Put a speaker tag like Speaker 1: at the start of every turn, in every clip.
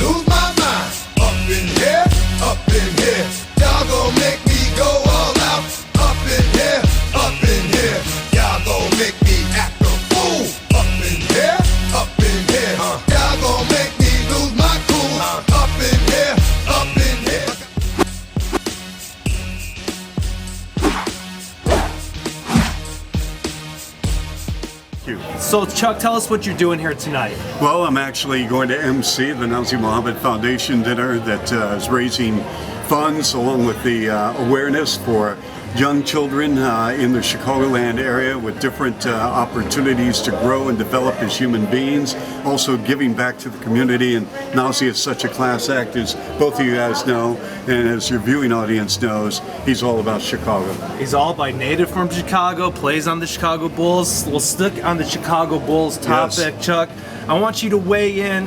Speaker 1: lose my mind. Up in here, up in here. Y'all gon' make me go all out. Up in here, up in here. Y'all gon' make me act a fool. Up in here, up in here. Y'all gon' make me lose my cool. Up in here, up in here.
Speaker 2: So Chuck, tell us what you're doing here tonight.
Speaker 3: Well, I'm actually going to MC the Nazi Muhammad Foundation dinner that is raising funds along with the awareness for young children in the Chicagoland area with different opportunities to grow and develop as human beings. Also giving back to the community, and Nazi is such a class act, as both of you guys know, and as your viewing audience knows, he's all about Chicago.
Speaker 2: He's all by native from Chicago, plays on the Chicago Bulls. We'll stick on the Chicago Bulls topic, yes. Chuck. I want you to weigh in.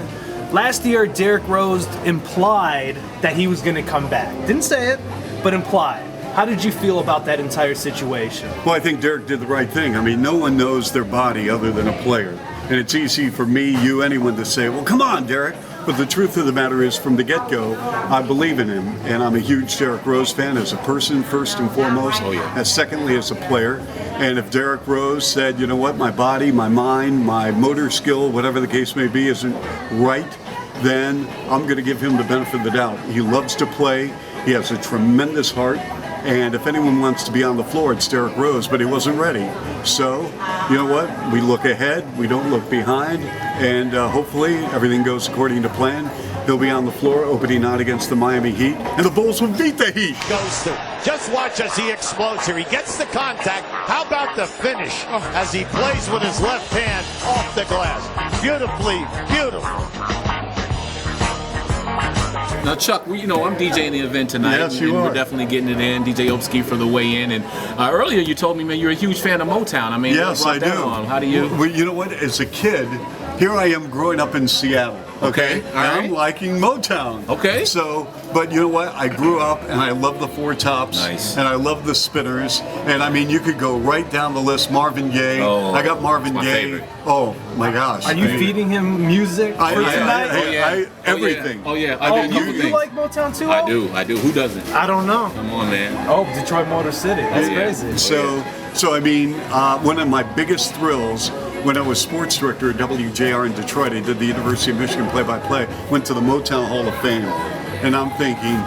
Speaker 2: Last year, Derrick Rose implied that he was going to come back. Didn't say it, but implied. How did you feel about that entire situation?
Speaker 3: Well, I think Derrick did the right thing. I mean, no one knows their body other than a player. And it's easy for me, you, anyone to say, well, come on, Derrick. But the truth of the matter is, from the get-go, I believe in him. And I'm a huge Derrick Rose fan as a person, first and foremost. Oh, yeah. As secondly, as a player. And if Derrick Rose said, you know what, my body, my mind, my motor skill, whatever the case may be, isn't right, then I'm going to give him the benefit of the doubt. He loves to play. He has a tremendous heart. And if anyone wants to be on the floor, it's Derrick Rose, but he wasn't ready. So, you know what? We look ahead, we don't look behind, and hopefully everything goes according to plan. He'll be on the floor opening night against the Miami Heat, and the Bulls will beat the Heat.
Speaker 4: Goes through. Just watch as he explodes here. He gets the contact. How about the finish as he plays with his left hand off the glass? Beautifully, beautiful.
Speaker 5: Now, Chuck, I'm DJing the event tonight.
Speaker 3: Yes, you
Speaker 5: and
Speaker 3: are.
Speaker 5: We're definitely getting it in. DJ Opsky for the weigh-in. And earlier you told me, man, you're a huge fan of Motown. I mean,
Speaker 3: yes, I do.
Speaker 5: How do you?
Speaker 3: Well, you know what? As a kid, here I am growing up in Seattle. Okay,
Speaker 5: all right.
Speaker 3: I'm liking Motown.
Speaker 5: Okay.
Speaker 3: So, but you know what? I grew up and I love the Four Tops.
Speaker 5: Nice.
Speaker 3: And I love the Spinners. And I mean, you could go right down the list. Marvin Gaye.
Speaker 5: Oh,
Speaker 3: I got Marvin
Speaker 5: my
Speaker 3: Gaye.
Speaker 5: favorite.
Speaker 3: Oh my gosh.
Speaker 2: Are you feeding him music for tonight?
Speaker 3: Everything.
Speaker 5: Oh yeah. I do.
Speaker 2: You like Motown too?
Speaker 5: I do. Who doesn't?
Speaker 2: I don't know.
Speaker 5: Come on, man.
Speaker 2: Oh, Detroit Motor City. That's crazy.
Speaker 3: So I mean, one of my biggest thrills when I was sports director at WJR in Detroit, I did the University of Michigan play-by-play, went to the Motown Hall of Fame, and I'm thinking,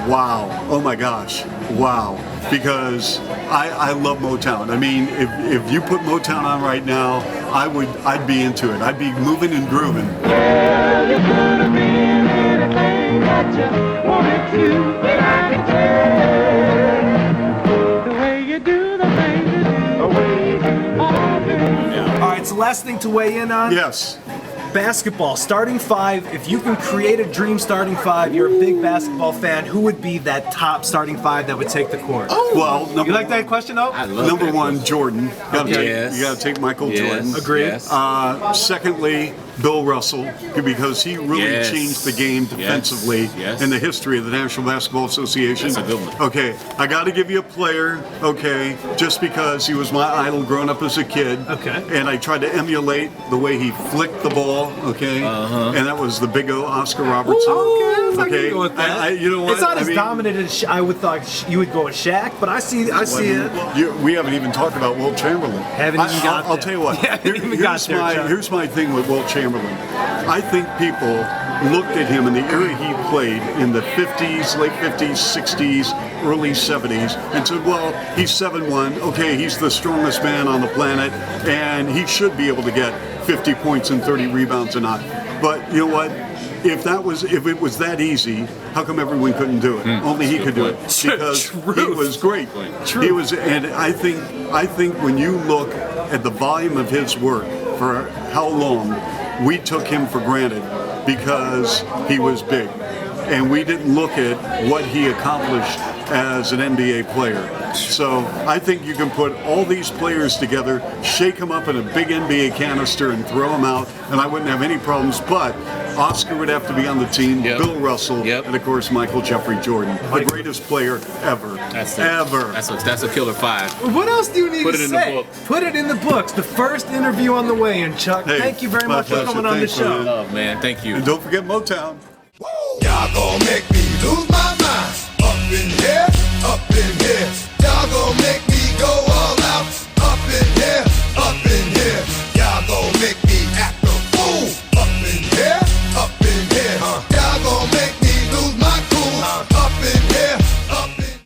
Speaker 3: wow, oh my gosh, wow, because I love Motown. I mean, if you put Motown on right now, I'd be into it. I'd be moving and grooving.
Speaker 6: Well, you could have been anything that you wanted to, but I can tell the way you do the things, the way you do all things.
Speaker 2: All right, so last thing to weigh in on.
Speaker 3: Yes.
Speaker 2: Basketball, starting five. If you can create a dream starting five, you're a big basketball fan. Who would be that top starting five that would take the court?
Speaker 3: Well,
Speaker 2: You like that question, though?
Speaker 5: I love
Speaker 3: number
Speaker 5: that
Speaker 3: one,
Speaker 5: question.
Speaker 3: Jordan.
Speaker 5: Yes.
Speaker 3: You got to take Michael Jordan.
Speaker 2: Agreed.
Speaker 5: Yes.
Speaker 3: Secondly, Bill Russell, because he really
Speaker 5: Yes.
Speaker 3: changed the game defensively
Speaker 5: Yes.
Speaker 3: in the history of the National Basketball Association.
Speaker 5: That's a good one.
Speaker 3: Okay, I got to give you a player, okay, just because he was my idol growing up as a kid.
Speaker 2: Okay.
Speaker 3: And I tried to emulate the way he flicked the ball, okay? And that was the big O, Oscar Robertson.
Speaker 2: Okay, I can go with that.
Speaker 3: You know what?
Speaker 2: It's not
Speaker 3: I
Speaker 2: as
Speaker 3: mean,
Speaker 2: dominant as I would thought you would go with Shaq, but I see it.
Speaker 3: We haven't even talked about Wilt Chamberlain.
Speaker 2: Haven't even got
Speaker 3: I'll
Speaker 2: there.
Speaker 3: tell you what.
Speaker 2: Haven't even got there, Chuck.
Speaker 3: Here's my thing with Wilt Chamberlain. I think people looked at him in the era he played in the 50s, late 50s, 60s, early 70s, and said, well, he's 7'1", okay, he's the strongest man on the planet, and he should be able to get 50 points and 30 rebounds a night. But you know what? If it was that easy, how come everyone couldn't do it? Only he could do it because he was great. He was, and I think when you look at the volume of his work for how long, we took him for granted because he was big, and we didn't look at what he accomplished as an NBA player. So I think you can put all these players together, shake them up in a big NBA canister and throw them out, and I wouldn't have any problems. But Oscar would have to be on the team, Bill Russell, and of course Michael Jeffrey Jordan, the greatest player ever. That's
Speaker 5: a killer five.
Speaker 2: What else do you need
Speaker 5: Put
Speaker 2: to
Speaker 5: it in
Speaker 2: say?
Speaker 5: the book.
Speaker 2: Put it in the books. The first interview on the way in, Chuck.
Speaker 3: Hey,
Speaker 2: Thank you very
Speaker 3: my
Speaker 2: much for
Speaker 3: pleasure.
Speaker 2: coming on the
Speaker 3: Thanks,
Speaker 2: show.
Speaker 3: man.
Speaker 5: Love, man. Thank you.
Speaker 3: And don't forget Motown.
Speaker 1: Y'all gon' make me lose my